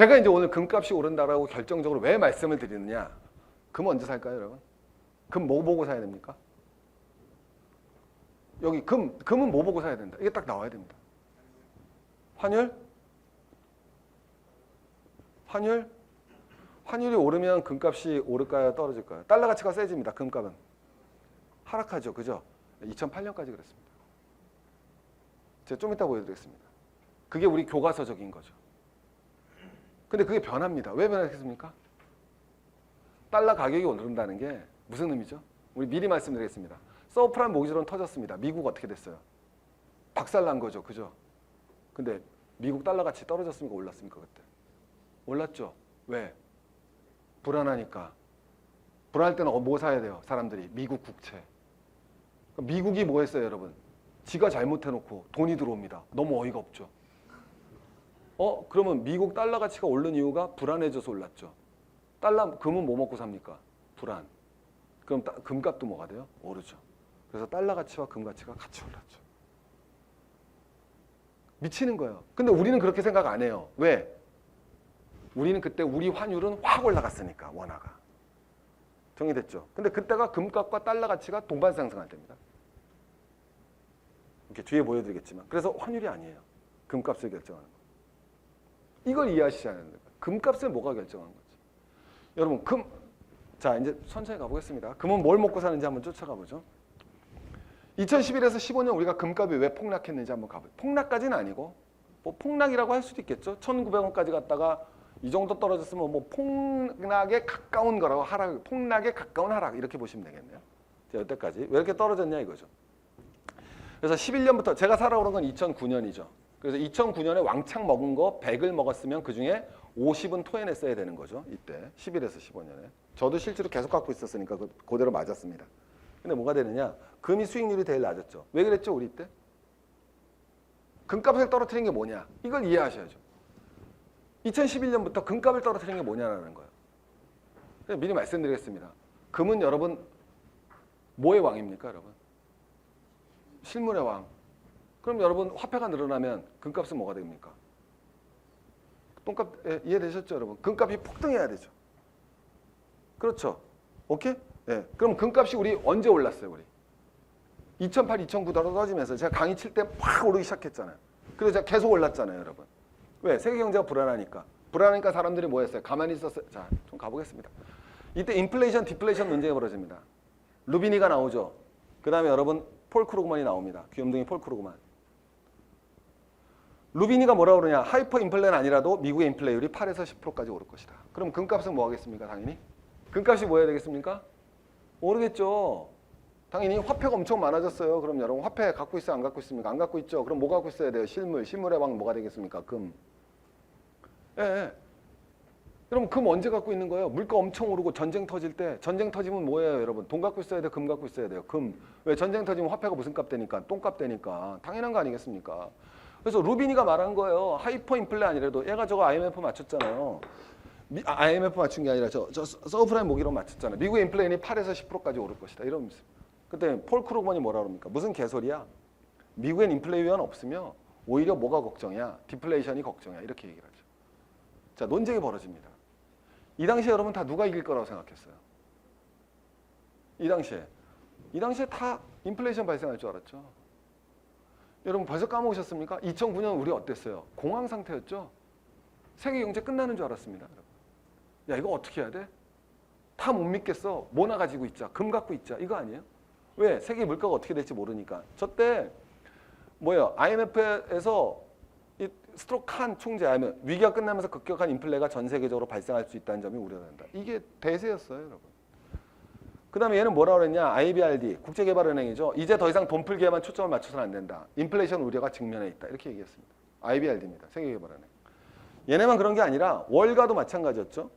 제가 이제 오늘 금값이 오른다라고 결정적으로 왜 말씀을 드리느냐? 금 언제 살까요, 여러분? 금 뭐 보고 사야 됩니까? 여기 금은 뭐 보고 사야 된다? 이게 딱 나와야 됩니다. 환율? 환율이 오르면 금값이 오를까요? 떨어질까요? 달러 가치가 세집니다. 금값은. 하락하죠. 그죠? 2008년까지 그랬습니다. 제가 좀 이따 보여드리겠습니다. 그게 우리 교과서적인 거죠. 근데 그게 변합니다. 왜 변하겠습니까? 달러 가격이 오른다는 게 무슨 의미죠? 우리 미리 말씀드리겠습니다. 서프라임 모기지론 터졌습니다. 미국 어떻게 됐어요? 박살난 거죠. 그죠? 근데 미국 달러 가치 떨어졌습니까? 올랐습니까? 그때? 올랐죠. 왜? 불안하니까. 불안할 때는 뭐 사야 돼요? 사람들이. 미국 국채. 미국이 뭐 했어요, 여러분? 지가 잘못해놓고 돈이 들어옵니다. 너무 어이가 없죠. 그러면 미국 달러 가치가 오른 이유가 불안해져서 올랐죠. 금은 뭐 먹고 삽니까? 불안. 그럼 금값도 뭐가 돼요? 오르죠. 그래서 달러 가치와 금 가치가 같이 올랐죠. 미치는 거예요. 근데 우리는 그렇게 생각 안 해요. 왜? 우리는 그때 우리 환율은 확 올라갔으니까, 원화가. 정리됐죠? 근데 그때가 금값과 달러 가치가 동반 상승할 때입니다. 이렇게 뒤에 보여드리겠지만. 그래서 환율이 아니에요. 금값을 결정하는 거. 이걸 이해하시지 않는 거예요. 금값을 뭐가 결정하는 거지? 여러분, 자, 이제 천천히 가보겠습니다. 금은 뭘 먹고 사는지 한번 쫓아가 보죠. 2011에서 15년 우리가 금값이 왜 폭락했는지 한번 가보죠. 폭락까지는 아니고, 뭐 폭락이라고 할 수도 있겠죠. 1,900원까지 갔다가 이 정도 떨어졌으면 뭐 폭락에 가까운 거라고 폭락에 가까운 하락 이렇게 보시면 되겠네요. 여태까지 왜 이렇게 떨어졌냐 이거죠. 그래서 11년부터 제가 살아오른 건 2009년이죠. 그래서 2009년에 왕창 먹은 거 100을 먹었으면 그중에 50은 토해냈어야 되는 거죠. 이때 11에서 15년에. 저도 실제로 계속 갖고 있었으니까 그대로 맞았습니다. 근데 뭐가 되느냐? 금이 수익률이 제일 낮았죠. 왜 그랬죠? 우리 때? 금값을 떨어뜨린 게 뭐냐? 이걸 이해하셔야죠. 2011년부터 금값을 떨어뜨린 게 뭐냐라는 거예요. 미리 말씀드리겠습니다. 금은 여러분 뭐의 왕입니까, 여러분? 실물의 왕. 그럼 여러분 화폐가 늘어나면 금값은 뭐가 됩니까? 똥값 이해되셨죠, 여러분? 금값이 폭등해야 되죠. 그렇죠. 오케이? 네. 그럼 금값이 우리 언제 올랐어요, 우리? 2008, 2009 떨어지면서 제가 강의 칠 때 팍 오르기 시작했잖아요. 그래서 제가 계속 올랐잖아요, 여러분. 왜? 세계 경제가 불안하니까. 불안하니까 사람들이 뭐 했어요? 가만히 있었어요. 자, 좀 가보겠습니다. 이때 인플레이션, 디플레이션 논쟁이 벌어집니다. 루비니가 나오죠. 그 다음에 여러분 폴 크루그만이 나옵니다. 귀염둥이 폴 크루그만. 루비니가 뭐라 그러냐? 하이퍼 인플레는 아니라도 미국의 인플레율이 8에서 10%까지 오를 것이다. 그럼 금값은 뭐 하겠습니까? 당연히. 금값이 뭐 해야 되겠습니까? 오르겠죠. 당연히 화폐가 엄청 많아졌어요. 그럼 여러분 화폐 갖고 있어요? 안 갖고 있습니까? 안 갖고 있죠. 그럼 뭐 갖고 있어야 돼요? 실물. 실물의 왕 뭐가 되겠습니까? 금. 예. 여러분 금 언제 갖고 있는 거예요? 물가 엄청 오르고 전쟁 터질 때. 전쟁 터지면 뭐예요, 여러분? 돈 갖고 있어야 돼요? 금 갖고 있어야 돼요? 금. 왜? 전쟁 터지면 화폐가 무슨 값 되니까? 똥값 되니까. 당연한 거 아니겠습니까? 그래서 루비니가 말한 거예요. 하이퍼 인플레 아니라도 얘가 저거 IMF 맞췄잖아요. IMF 맞춘 게 아니라 저 서브프라임 모기로 맞췄잖아요. 미국의 인플레이션이 8에서 10%까지 오를 것이다. 이러면서. 그때 폴 크루그만이 뭐라 그럽니까? 무슨 개소리야? 미국엔 인플레이션 없으며 오히려 뭐가 걱정이야? 디플레이션이 걱정이야. 이렇게 얘기를 하죠. 자, 논쟁이 벌어집니다. 이 당시에 여러분 다 누가 이길 거라고 생각했어요? 이 당시에 다 인플레이션 발생할 줄 알았죠. 여러분 벌써 까먹으셨습니까? 2009년 우리 어땠어요? 공황 상태였죠. 세계 경제 끝나는 줄 알았습니다. 야, 이거 어떻게 해야 돼? 다 못 믿겠어. 뭐나 가지고 있자. 금 갖고 있자. 이거 아니에요? 왜? 세계 물가가 어떻게 될지 모르니까. 저때 뭐예요? IMF에서 스트로크 한 총재 아니면 위기가 끝나면서 급격한 인플레가 전 세계적으로 발생할 수 있다는 점이 우려된다. 이게 대세였어요, 여러분. 그 다음에 얘는 뭐라 그랬냐? IBRD, 국제개발은행이죠. 이제 더 이상 돈 풀기에만 초점을 맞춰서는 안 된다. 인플레이션 우려가 직면해 있다. 이렇게 얘기했습니다. IBRD입니다. 세계개발은행. 얘네만 그런 게 아니라 월가도 마찬가지였죠.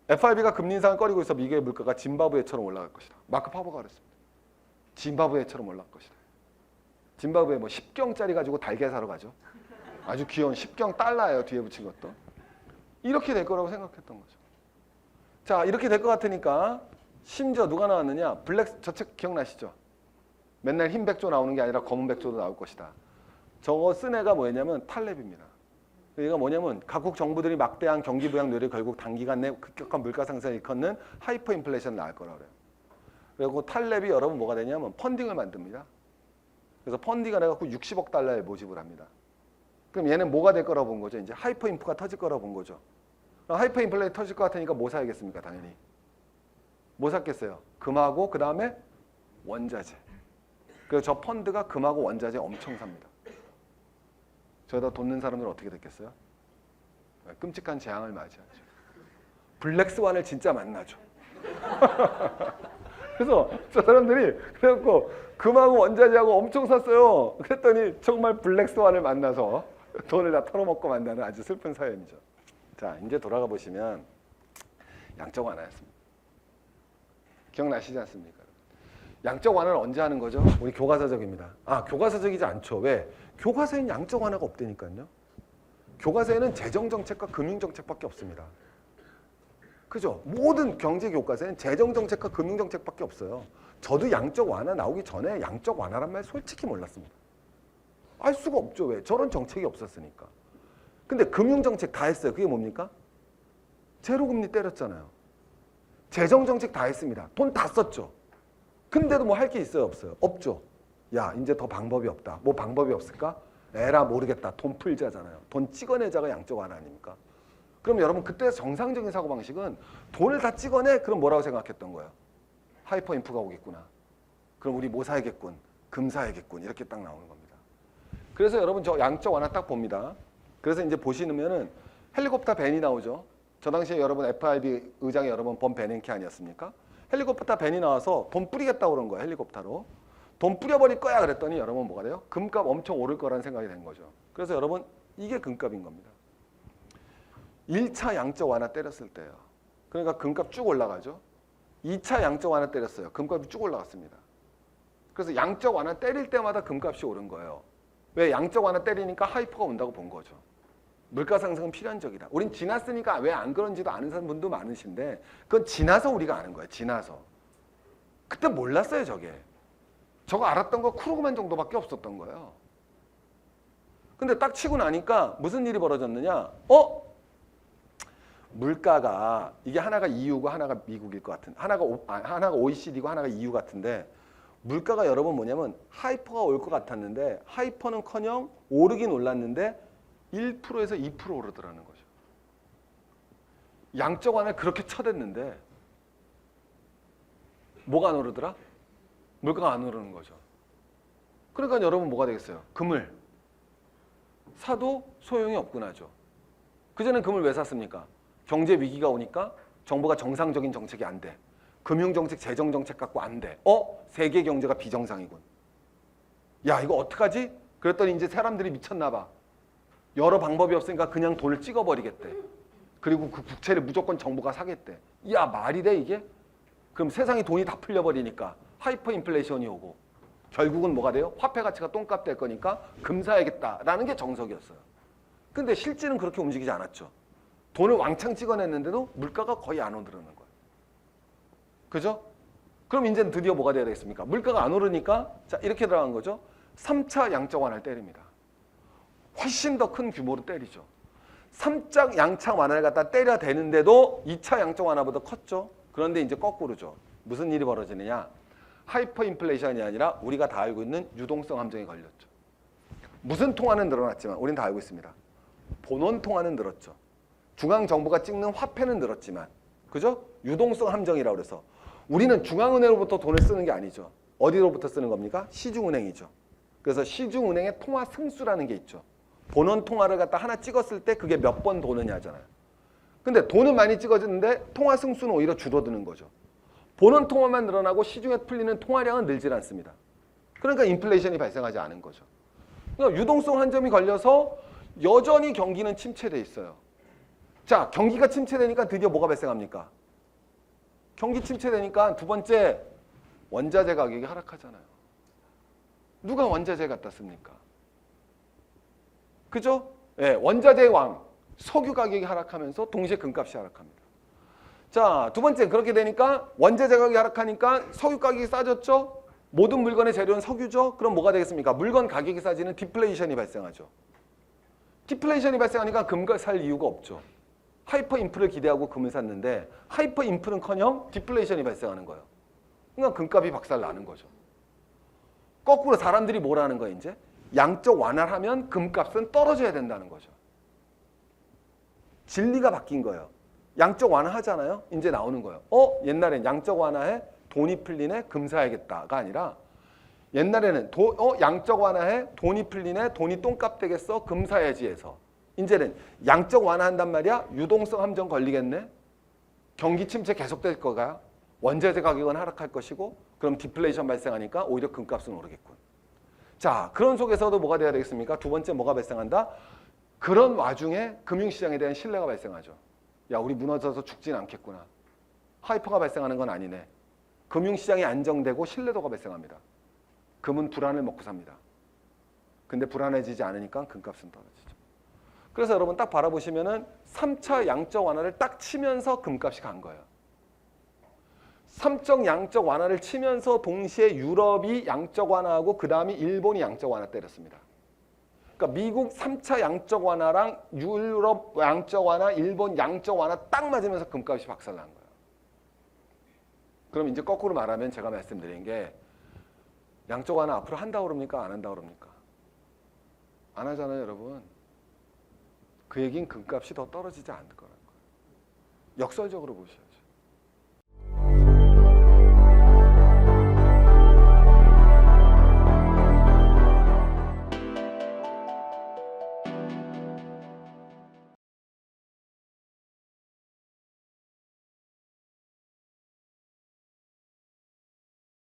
FRB가 금리 인상을 꺼리고 있어 미국의 물가가 짐바브웨처럼 올라갈 것이다. 마크 파버가 그랬습니다. 짐바브웨처럼 올라갈 것이다. 짐바브웨 뭐 10경짜리 가지고 달걀 사러 가죠. 아주 귀여운 10경 달러예요. 뒤에 붙인 것도. 이렇게 될 거라고 생각했던 거죠. 자, 이렇게 될 것 같으니까 심지어 누가 나왔느냐? 블랙 저 책 기억나시죠? 맨날 흰 백조 나오는 게 아니라 검은 백조도 나올 것이다. 저거 쓴 애가 뭐였냐면 탈렙입니다. 그러니까 뭐냐면 각국 정부들이 막대한 경기 부양 뇌를 결국 단기간 내 급격한 물가 상승을 일컫는 하이퍼 인플레이션을 낳을 거라고 그래요. 그리고 탈랩이 여러분 뭐가 되냐면 펀딩을 만듭니다. 그래서 펀딩을 해갖고 60억 달러에 모집을 합니다. 그럼 얘는 뭐가 될 거라고 본 거죠? 이제 하이퍼 인프가 터질 거라고 본 거죠. 하이퍼 인플레이션 터질 것 같으니까 뭐 사야겠습니까? 당연히. 뭐 샀겠어요? 금하고 그 다음에 원자재. 그래서 저 펀드가 금하고 원자재 엄청 삽니다. 저에다 돈 넣는 사람들은 어떻게 됐겠어요? 끔찍한 재앙을 맞이하죠. 블랙스완을 진짜 만나죠. 그래서 저 사람들이 그래갖고 금하고 원자재하고 엄청 샀어요. 그랬더니 정말 블랙스완을 만나서 돈을 다 털어먹고 만나는 아주 슬픈 사연이죠. 자, 이제 돌아가 보시면 양적 완화였습니다. 기억나시지 않습니까? 양적 완화를 언제 하는 거죠? 우리 교과서적입니다. 교과서적이지 않죠. 왜? 교과서에는 양적 완화가 없다니까요. 교과서에는 재정정책과 금융정책밖에 없습니다. 그죠? 모든 경제 교과서에는 재정정책과 금융정책밖에 없어요. 저도 양적 완화 나오기 전에 양적 완화란 말 솔직히 몰랐습니다. 알 수가 없죠. 왜? 저런 정책이 없었으니까. 근데 금융정책 다 했어요. 그게 뭡니까? 제로금리 때렸잖아요. 재정정책 다 했습니다. 돈 다 썼죠. 근데도 뭐 할 게 있어요? 없어요? 없죠. 야, 이제 더 방법이 없다. 뭐 방법이 없을까? 에라 모르겠다. 돈 풀자잖아요. 돈 찍어내자가 양적 완화 아닙니까? 그럼 여러분 그때 정상적인 사고방식은 돈을 다 찍어내? 그럼 뭐라고 생각했던 거예요? 하이퍼 인프가 오겠구나. 그럼 우리 뭐 사야겠군? 금 사야겠군. 이렇게 딱 나오는 겁니다. 그래서 여러분 저 양적 완화 딱 봅니다. 그래서 이제 보시면은 헬리콥터 벤이 나오죠. 저 당시에 여러분 FRB 의장이 여러분 본 베냉키 아니었습니까? 헬리콥터 벤이 나와서 돈 뿌리겠다고 그런 거예요. 헬리콥터로. 돈 뿌려버릴 거야 그랬더니 여러분 뭐가 돼요? 금값 엄청 오를 거라는 생각이 된 거죠. 그래서 여러분 이게 금값인 겁니다. 1차 양적 완화 때렸을 때요. 그러니까 금값 쭉 올라가죠. 2차 양적 완화 때렸어요. 금값이 쭉 올라갔습니다. 그래서 양적 완화 때릴 때마다 금값이 오른 거예요. 왜? 양적 완화 때리니까 하이퍼가 온다고 본 거죠. 물가 상승은 필연적이다. 우린 지났으니까 왜 안 그런지도 아는 분도 많으신데 그건 지나서 우리가 아는 거예요. 지나서. 그때 몰랐어요. 저거 알았던 거 크루그만 정도밖에 없었던 거예요. 근데 딱 치고 나니까 무슨 일이 벌어졌느냐? 물가가 이게 하나가 EU고 하나가 미국일 것 같은 하나가 OECD고 하나가 EU 같은데 물가가 여러분 뭐냐면 하이퍼가 올 것 같았는데 하이퍼는커녕 오르긴 올랐는데 1%에서 2% 오르더라는 거죠. 양적 완화를 그렇게 쳐댔는데 뭐가 안 오르더라? 물가가 안 오르는 거죠. 그러니까 여러분 뭐가 되겠어요? 금을 사도 소용이 없군 하죠. 그전엔 금을 왜 샀습니까? 경제 위기가 오니까 정부가 정상적인 정책이 안 돼. 금융정책, 재정정책 갖고 안 돼. 세계 경제가 비정상이군. 야, 이거 어떡하지? 그랬더니 이제 사람들이 미쳤나 봐. 여러 방법이 없으니까 그냥 돈을 찍어버리겠대. 그리고 그 국채를 무조건 정부가 사겠대. 야, 말이 돼 이게? 그럼 세상에 돈이 다 풀려버리니까 하이퍼 인플레이션이 오고 결국은 뭐가 돼요? 화폐 가치가 똥값 될 거니까 금 사야겠다라는 게 정석이었어요. 근데 실제는 그렇게 움직이지 않았죠. 돈을 왕창 찍어냈는데도 물가가 거의 안 오르는 거예요. 그죠? 그럼 이제는 드디어 뭐가 돼야 되겠습니까? 물가가 안 오르니까 자 이렇게 들어간 거죠. 3차 양적 완화를 때립니다. 훨씬 더 큰 규모로 때리죠. 3차 양적 완화를 갖다 때려야 되는데도 2차 양적 완화보다 컸죠. 그런데 이제 거꾸로죠. 무슨 일이 벌어지느냐? 하이퍼 인플레이션이 아니라 우리가 다 알고 있는 유동성 함정에 걸렸죠. 무슨 통화는 늘어났지만 우리는 다 알고 있습니다. 본원 통화는 늘었죠. 중앙정부가 찍는 화폐는 늘었지만 그죠? 유동성 함정이라고 그래서 우리는 중앙은행으로부터 돈을 쓰는 게 아니죠. 어디로부터 쓰는 겁니까? 시중은행이죠. 그래서 시중은행의 통화 승수라는 게 있죠. 본원 통화를 갖다 하나 찍었을 때 그게 몇 번 도느냐잖아요. 근데 돈은 많이 찍어지는데 통화 승수는 오히려 줄어드는 거죠. 본원 통화만 늘어나고 시중에 풀리는 통화량은 늘질 않습니다. 그러니까 인플레이션이 발생하지 않은 거죠. 그러니까 유동성 함정이 걸려서 여전히 경기는 침체돼 있어요. 자, 경기가 침체되니까 드디어 뭐가 발생합니까? 경기 침체되니까 두 번째 원자재 가격이 하락하잖아요. 누가 원자재 갖다 씁니까? 그죠? 네, 원자재 왕, 석유 가격이 하락하면서 동시에 금값이 하락합니다. 자, 두 번째 그렇게 되니까 원자재 가격이 하락하니까 석유 가격이 싸졌죠? 모든 물건의 재료는 석유죠? 그럼 뭐가 되겠습니까? 물건 가격이 싸지는 디플레이션이 발생하죠. 디플레이션이 발생하니까 금을 살 이유가 없죠. 하이퍼 인프를 기대하고 금을 샀는데 하이퍼 인프는커녕 디플레이션이 발생하는 거예요. 그러니까 금값이 박살 나는 거죠. 거꾸로 사람들이 뭐라는 거예요, 이제? 양적 완화를 하면 금값은 떨어져야 된다는 거죠. 진리가 바뀐 거예요. 양적 완화하잖아요. 이제 나오는 거예요. 옛날엔 양적 완화해 돈이 풀리네 금 사야겠다가 아니라 옛날에는 양적 완화해 돈이 풀리네 돈이 똥값 되겠어 금 사야지 해서 이제는 양적 완화한단 말이야. 유동성 함정 걸리겠네. 경기 침체 계속될 거가 원자재 가격은 하락할 것이고 그럼 디플레이션 발생하니까 오히려 금값은 오르겠군. 자, 그런 속에서도 뭐가 돼야 되겠습니까? 두 번째 뭐가 발생한다? 그런 와중에 금융시장에 대한 신뢰가 발생하죠. 야, 우리 무너져서 죽진 않겠구나. 하이퍼가 발생하는 건 아니네. 금융시장이 안정되고 신뢰도가 발생합니다. 금은 불안을 먹고 삽니다. 근데 불안해지지 않으니까 금값은 떨어지죠. 그래서 여러분 딱 바라보시면은 3차 양적 완화를 딱 치면서 금값이 간 거예요. 3차 양적 완화를 치면서 동시에 유럽이 양적 완화하고 그 다음에 일본이 양적 완화 때렸습니다. 그러니까 미국 3차 양적 완화랑 유럽 양적 완화, 일본 양적 완화 딱 맞으면서 금값이 박살난 거예요. 그럼 이제 거꾸로 말하면 제가 말씀드린 게 양적 완화 앞으로 한다고 그럽니까? 안 한다고 그럽니까? 안 하잖아요, 여러분. 그 얘기는 금값이 더 떨어지지 않을 거라는 거예요. 역설적으로 보셔요.